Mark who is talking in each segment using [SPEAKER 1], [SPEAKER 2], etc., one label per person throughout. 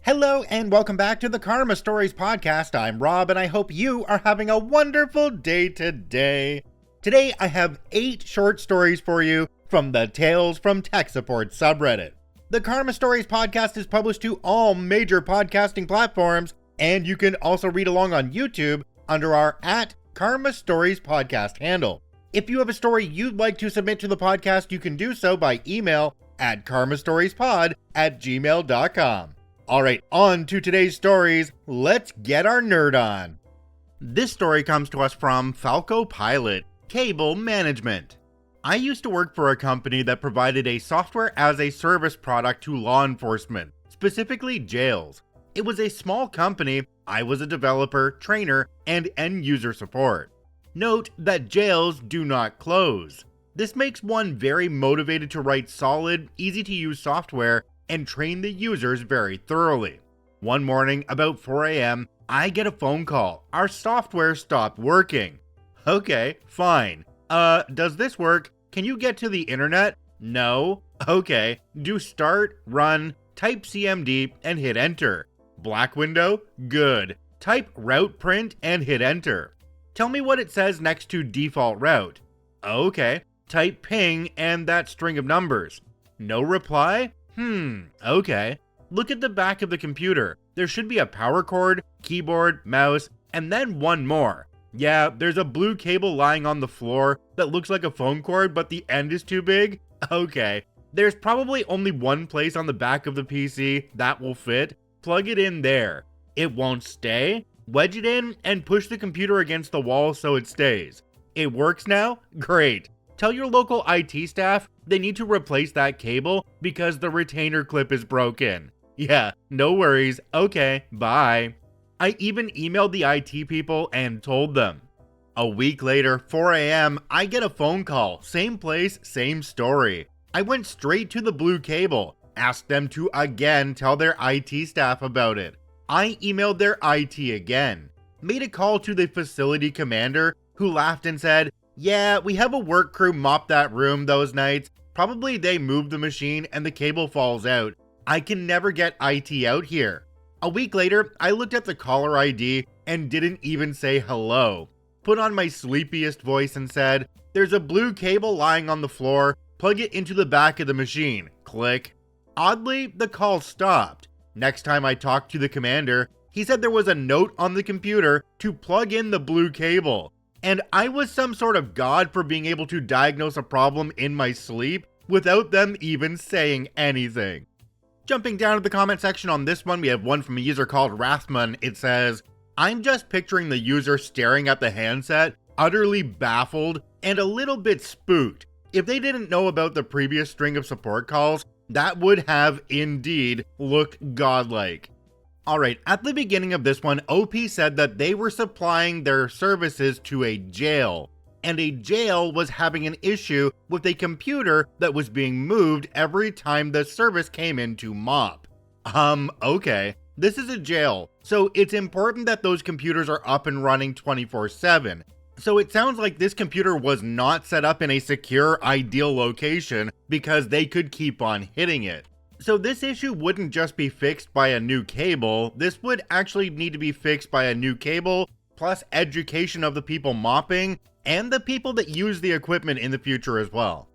[SPEAKER 1] Hello and welcome back to the Karma Stories podcast. I'm Rob and I hope you are having a wonderful day today. Today I have 8 short stories for you from the Tales from Tech Support subreddit. The Karma Stories podcast is published to all major podcasting platforms, and you can also read along on YouTube under our @Karma Stories podcast handle. If you have a story you'd like to submit to the podcast, you can do so by email at karmastoriespod@gmail.com. Alright, on to today's stories. Let's get our nerd on. This story comes to us from Falco Pilot, Cable Management. I used to work for a company that provided a software as a service product to law enforcement, specifically jails. It was a small company. I was a developer, trainer, and end user support. Note that jails do not close. This makes one very motivated to write solid, easy to use software and train the users very thoroughly. One morning, about 4 a.m., I get a phone call. Our software stopped working. Okay, fine. Does this work? Can you get to the internet? No. Okay. Do start, run, type CMD, and hit enter. Black window? Good. Type route print and hit enter. Tell me what it says next to default route. Okay. Type ping and that string of numbers. No reply? Okay. Look at the back of the computer. There should be a power cord, keyboard, mouse, and then one more. Yeah, there's a blue cable lying on the floor that looks like a phone cord, but the end is too big. Okay. There's probably only one place on the back of the PC that will fit. Plug it in there. It won't stay. Wedge it in and push the computer against the wall so it stays. It works now? Great. Tell your local IT staff they need to replace that cable because the retainer clip is broken. Yeah, no worries. Okay, bye. I even emailed the IT people and told them. A week later, 4 a.m., I get a phone call. Same place, same story. I went straight to the blue cable, asked them to again tell their IT staff about it. I emailed their IT again, made a call to the facility commander who laughed and said, "Yeah, we have a work crew mop that room those nights. Probably they moved the machine and the cable falls out. I can never get IT out here." A week later, I looked at the caller ID and didn't even say hello. Put on my sleepiest voice and said, "There's a blue cable lying on the floor. Plug it into the back of the machine." Click. Oddly, the call stopped. Next time I talked to the commander, he said there was a note on the computer to plug in the blue cable. And I was some sort of god for being able to diagnose a problem in my sleep without them even saying anything. Jumping down to the comment section on this one, we have one from a user called Rathman. It says, "I'm just picturing the user staring at the handset, utterly baffled and a little bit spooked. If they didn't know about the previous string of support calls, that would have indeed looked godlike." Alright, at the beginning of this one, OP said that they were supplying their services to a jail, and a jail was having an issue with a computer that was being moved every time the service came in to mop. Okay, this is a jail, so it's important that those computers are up and running 24/7. So it sounds like this computer was not set up in a secure, ideal location because they could keep on hitting it. So this issue wouldn't just be fixed by a new cable, this would actually need to be fixed by a new cable, plus education of the people mopping, and the people that use the equipment in the future as well.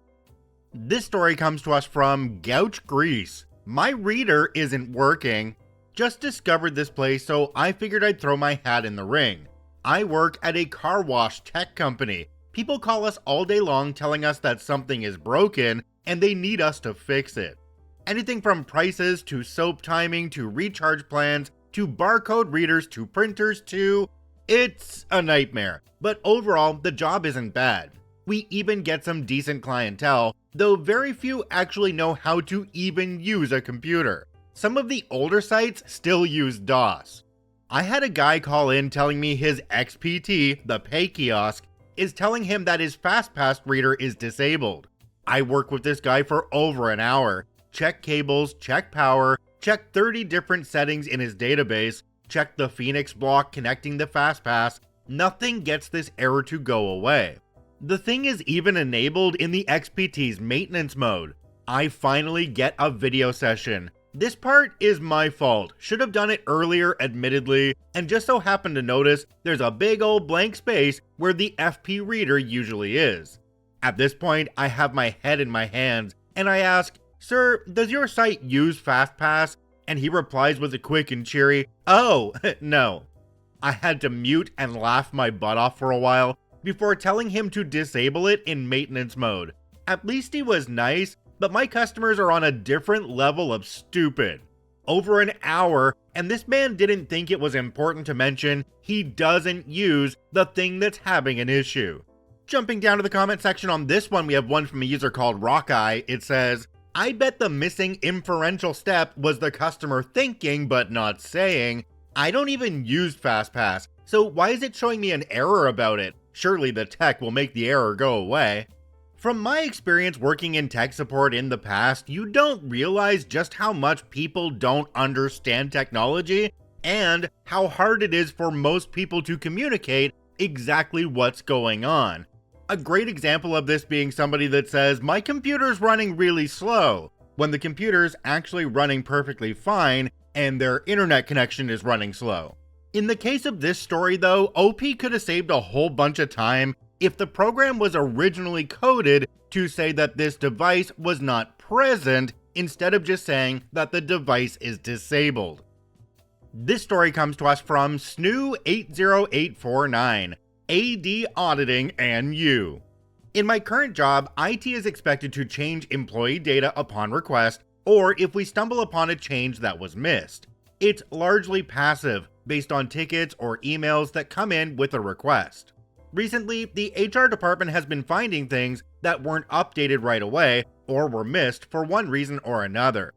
[SPEAKER 1] This story comes to us from Gouch Grease. "My reader isn't working. Just discovered this place, so I figured I'd throw my hat in the ring. I work at a car wash tech company. People call us all day long telling us that something is broken and they need us to fix it. Anything from prices to soap timing to recharge plans to barcode readers to printers to... It's a nightmare, but overall the job isn't bad. We even get some decent clientele, though very few actually know how to even use a computer. Some of the older sites still use DOS. I had a guy call in telling me his XPT, the pay kiosk, is telling him that his FastPass reader is disabled. I work with this guy for over an hour. Check cables, check power, check 30 different settings in his database, check the Phoenix block connecting the FastPass. Nothing gets this error to go away. The thing is even enabled in the XPT's maintenance mode. I finally get a video session. This part is my fault. Should have done it earlier, admittedly, and just so happened to notice there's a big old blank space where the FP reader usually is. At this point, I have my head in my hands, and I ask, "Sir, does your site use FastPass?" And he replies with a quick and cheery, "Oh, no." I had to mute and laugh my butt off for a while before telling him to disable it in maintenance mode. At least he was nice, but my customers are on a different level of stupid. Over an hour, and this man didn't think it was important to mention he doesn't use the thing that's having an issue. Jumping down to the comment section on this one, we have one from a user called Rockeye. It says, "I bet the missing inferential step was the customer thinking but not saying, I don't even use FastPass, so why is it showing me an error about it? Surely the tech will make the error go away." From my experience working in tech support in the past, you don't realize just how much people don't understand technology and how hard it is for most people to communicate exactly what's going on. A great example of this being somebody that says, "My computer's running really slow," when the computer's actually running perfectly fine and their internet connection is running slow. In the case of this story though, OP could have saved a whole bunch of time if the program was originally coded to say that this device was not present instead of just saying that the device is disabled. This story comes to us from Snoo80849, AD Auditing and You. In my current job, IT is expected to change employee data upon request or if we stumble upon a change that was missed. It's largely passive, based on tickets or emails that come in with a request. Recently, the HR department has been finding things that weren't updated right away or were missed for one reason or another.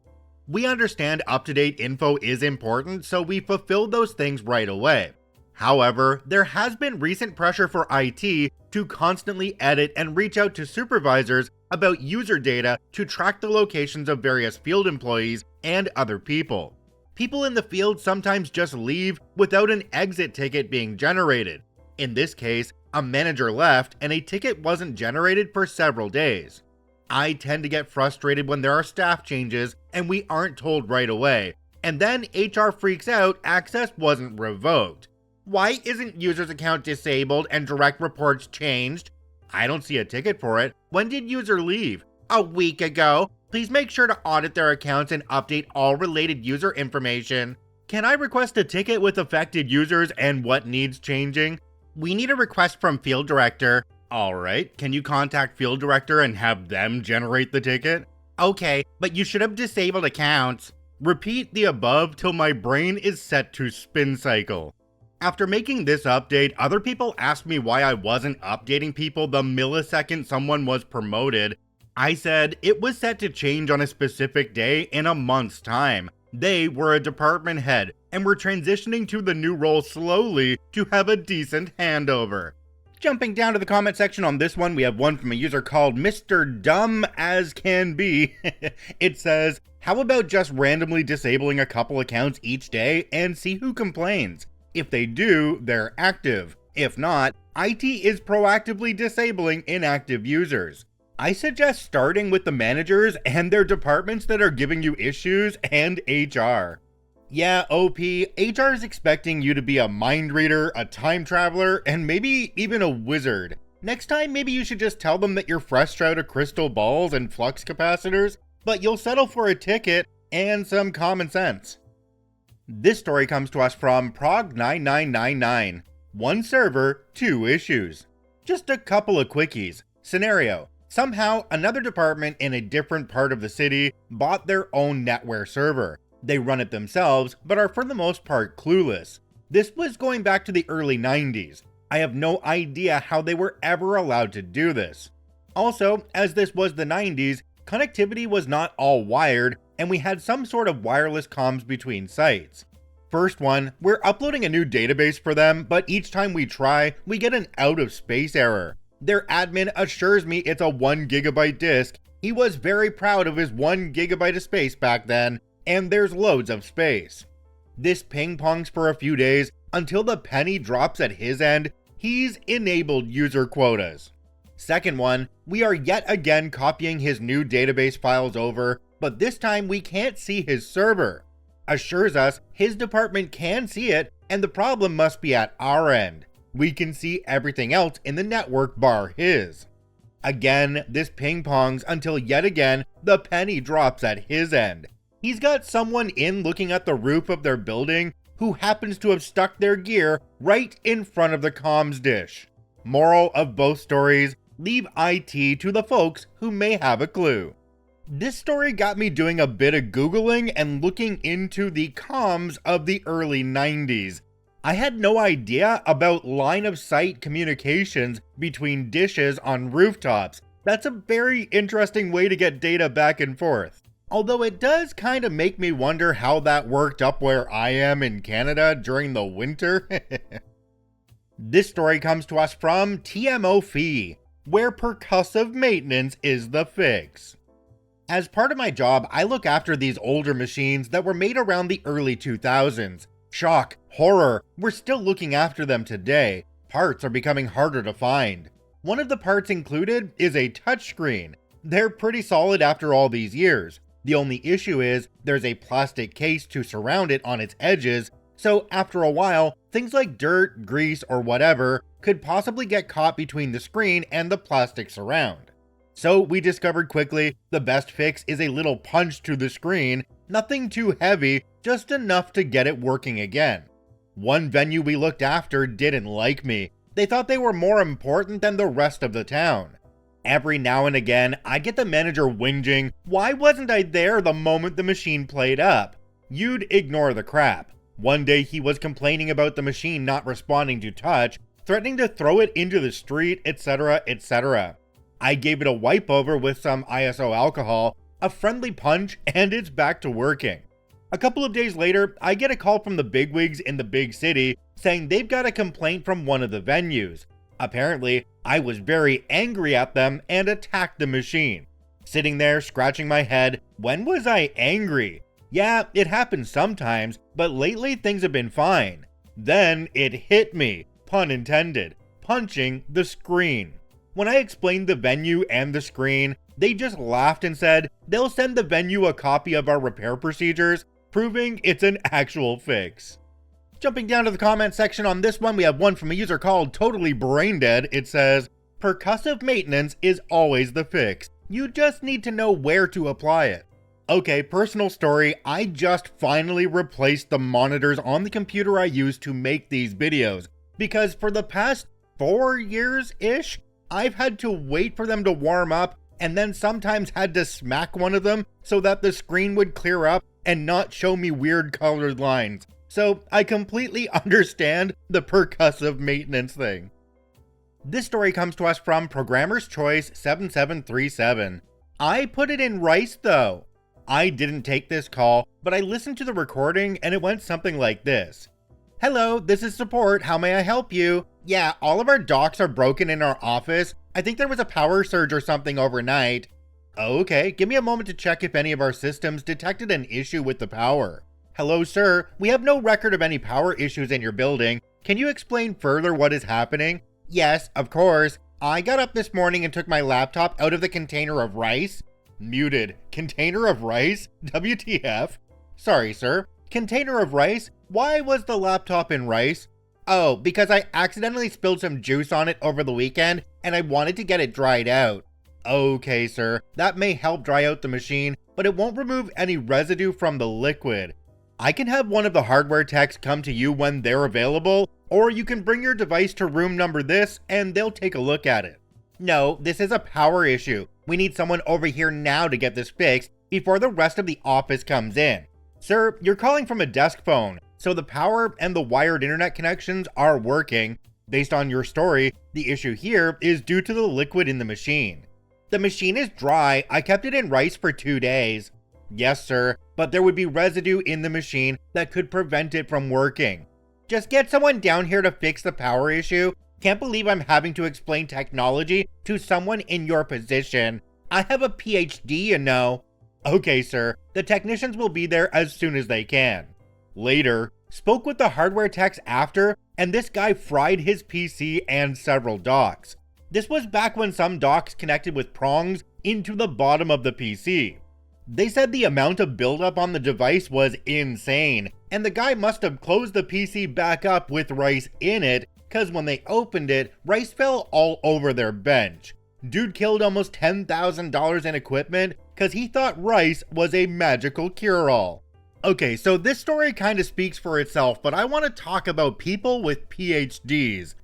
[SPEAKER 1] We understand up-to-date info is important, so we fulfilled those things right away. However, there has been recent pressure for IT to constantly edit and reach out to supervisors about user data to track the locations of various field employees and other people. People in the field sometimes just leave without an exit ticket being generated. In this case, a manager left and a ticket wasn't generated for several days. I tend to get frustrated when there are staff changes and we aren't told right away, and then HR freaks out access wasn't revoked. Why isn't user's account disabled and direct reports changed? I don't see a ticket for it. When did user leave? A week ago. Please make sure to audit their accounts and update all related user information. Can I request a ticket with affected users and what needs changing? We need a request from field director. Alright, can you contact field director and have them generate the ticket? Okay, but you should have disabled accounts. Repeat the above till my brain is set to spin cycle. After making this update, other people asked me why I wasn't updating people the millisecond someone was promoted. I said it was set to change on a specific day in a month's time. They were a department head and were transitioning to the new role slowly to have a decent handover. Jumping down to the comment section on this one, we have one from a user called Mr. Dumb As Can Be. It says, "How about just randomly disabling a couple accounts each day and see who complains? If they do, they're active. If not, IT is proactively disabling inactive users. I suggest starting with the managers and their departments that are giving you issues and HR. Yeah, OP, HR is expecting you to be a mind reader, a time traveler, and maybe even a wizard. Next time, maybe you should just tell them that you're fresh out of crystal balls and flux capacitors, but you'll settle for a ticket and some common sense." This story comes to us from Prog9999. One server, two issues. Just a couple of quickies. Scenario. Somehow, another department in a different part of the city bought their own NetWare server. They run it themselves, but are for the most part clueless. This was going back to the early 90s. I have no idea how they were ever allowed to do this. Also, as this was the 90s, connectivity was not all wired, and we had some sort of wireless comms between sites. First one, we're uploading a new database for them, but each time we try, we get an out of space error. Their admin assures me it's a 1 GB disk. He was very proud of his 1 GB of space back then, and there's loads of space. This ping-pongs for a few days until the penny drops at his end. He's enabled user quotas. Second one, we are yet again copying his new database files over, but this time we can't see his server. Assures us his department can see it and the problem must be at our end. We can see everything else in the network bar his. Again, this ping-pongs until yet again the penny drops at his end. He's got someone in looking at the roof of their building who happens to have stuck their gear right in front of the comms dish. Moral of both stories, leave IT to the folks who may have a clue. This story got me doing a bit of Googling and looking into the comms of the early 90s. I had no idea about line-of-sight communications between dishes on rooftops. That's a very interesting way to get data back and forth. Although it does kind of make me wonder how that worked up where I am in Canada during the winter. This story comes to us from TMO where percussive maintenance is the fix. As part of my job, I look after these older machines that were made around the early 2000s. Shock, horror, we're still looking after them today. Parts are becoming harder to find. One of the parts included is a touchscreen. They're pretty solid after all these years. The only issue is there's a plastic case to surround it on its edges, so after a while, things like dirt, grease, or whatever could possibly get caught between the screen and the plastic surround. So we discovered quickly the best fix is a little punch to the screen, nothing too heavy, just enough to get it working again. One venue we looked after didn't like me. They thought they were more important than the rest of the town. Every now and again, I get the manager whinging, "Why wasn't I there the moment the machine played up?" You'd ignore the crap. One day he was complaining about the machine not responding to touch, threatening to throw it into the street, etc, etc. I gave it a wipe over with some ISO alcohol, a friendly punch, and it's back to working. A couple of days later, I get a call from the bigwigs in the big city saying they've got a complaint from one of the venues. Apparently, I was very angry at them and attacked the machine. Sitting there scratching my head, when was I angry? Yeah, it happens sometimes, but lately things have been fine. Then it hit me, pun intended, punching the screen. When I explained the venue and the screen, they just laughed and said they'll send the venue a copy of our repair procedures, proving it's an actual fix. Jumping down to the comment section on this one, we have one from a user called Totally Braindead. It says, "Percussive maintenance is always the fix. You just need to know where to apply it." Okay, personal story, I just finally replaced the monitors on the computer I use to make these videos, because for the past 4 years-ish, I've had to wait for them to warm up and then sometimes had to smack one of them so that the screen would clear up and not show me weird colored lines. So I completely understand the percussive maintenance thing. This story comes to us from Programmer's Choice 7737. I put it in rice though. I didn't take this call, but I listened to the recording and it went something like this. "Hello, this is support. How may I help you? Yeah, all of our docks are broken in our office. I think there was a power surge or something overnight." "Okay, give me a moment to check if any of our systems detected an issue with the power." "Hello, sir. We have no record of any power issues in your building. Can you explain further what is happening?" "Yes, of course. I got up this morning and took my laptop out of the container of rice." Muted. Container of rice? WTF? "Sorry, sir. Container of rice? Why was the laptop in rice?" "Oh, because I accidentally spilled some juice on it over the weekend and I wanted to get it dried out." "Okay, sir. That may help dry out the machine, but it won't remove any residue from the liquid. I can have one of the hardware techs come to you when they're available, or you can bring your device to room number this and they'll take a look at it." "No, this is a power issue. We need someone over here now to get this fixed before the rest of the office comes in." "Sir, you're calling from a desk phone, so the power and the wired internet connections are working. Based on your story, the issue here is due to the liquid in the machine." "The machine is dry. I kept it in rice for 2 days." "Yes, sir, but there would be residue in the machine that could prevent it from working." "Just get someone down here to fix the power issue. Can't believe I'm having to explain technology to someone in your position. I have a PhD, you know." "Okay, sir. The technicians will be there as soon as they can." Later, spoke with the hardware techs after, and this guy fried his PC and several docks. This was back when some docks connected with prongs into the bottom of the PC. They said the amount of buildup on the device was insane, and the guy must have closed the PC back up with rice in it, cause when they opened it, rice fell all over their bench. Dude killed almost $10,000 in equipment cause he thought rice was a magical cure-all. Okay, so this story kinda speaks for itself, but I wanna talk about people with PhDs.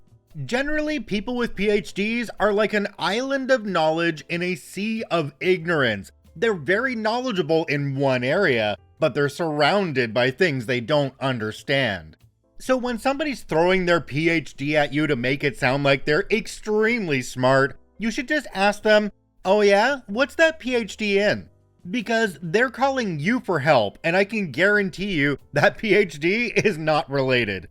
[SPEAKER 1] Generally, people with PhDs are like an island of knowledge in a sea of ignorance. They're very knowledgeable in one area, but they're surrounded by things they don't understand. So when somebody's throwing their PhD at you to make it sound like they're extremely smart, you should just ask them, "Oh yeah, what's that PhD in?" Because they're calling you for help, and I can guarantee you that PhD is not related.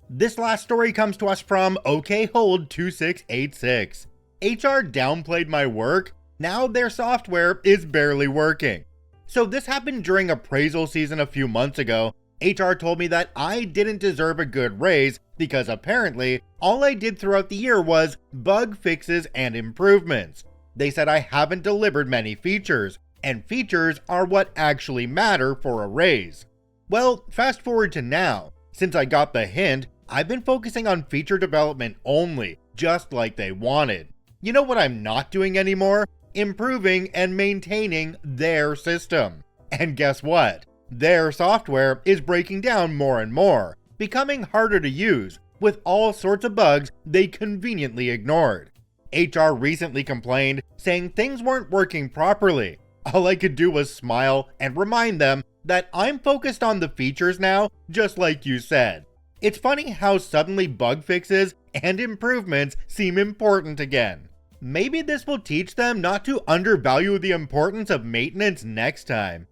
[SPEAKER 1] This last story comes to us from OKHold2686. HR downplayed my work. Now their software is barely working. So this happened during appraisal season a few months ago. HR told me that I didn't deserve a good raise because apparently all I did throughout the year was bug fixes and improvements. They said I haven't delivered many features, and features are what actually matter for a raise. Well, fast forward to now. Since I got the hint, I've been focusing on feature development only, just like they wanted. You know what I'm not doing anymore? Improving and maintaining their system. And guess what? Their software is breaking down more and more, becoming harder to use, with all sorts of bugs they conveniently ignored. HR recently complained, saying things weren't working properly. All I could do was smile and remind them that I'm focused on the features now, just like you said. It's funny how suddenly bug fixes and improvements seem important again. Maybe this will teach them not to undervalue the importance of maintenance next time.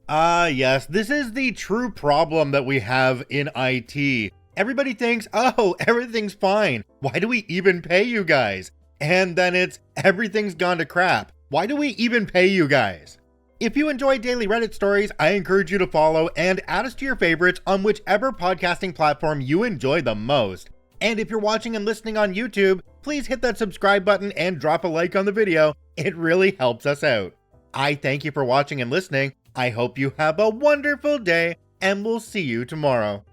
[SPEAKER 1] Yes, this is the true problem that we have in IT. Everybody thinks, oh, everything's fine. Why do we even pay you guys? And then it's, everything's gone to crap. Why do we even pay you guys? If you enjoy daily Reddit stories, I encourage you to follow and add us to your favorites on whichever podcasting platform you enjoy the most. And if you're watching and listening on YouTube, please hit that subscribe button and drop a like on the video. It really helps us out. I thank you for watching and listening. I hope you have a wonderful day, and we'll see you tomorrow.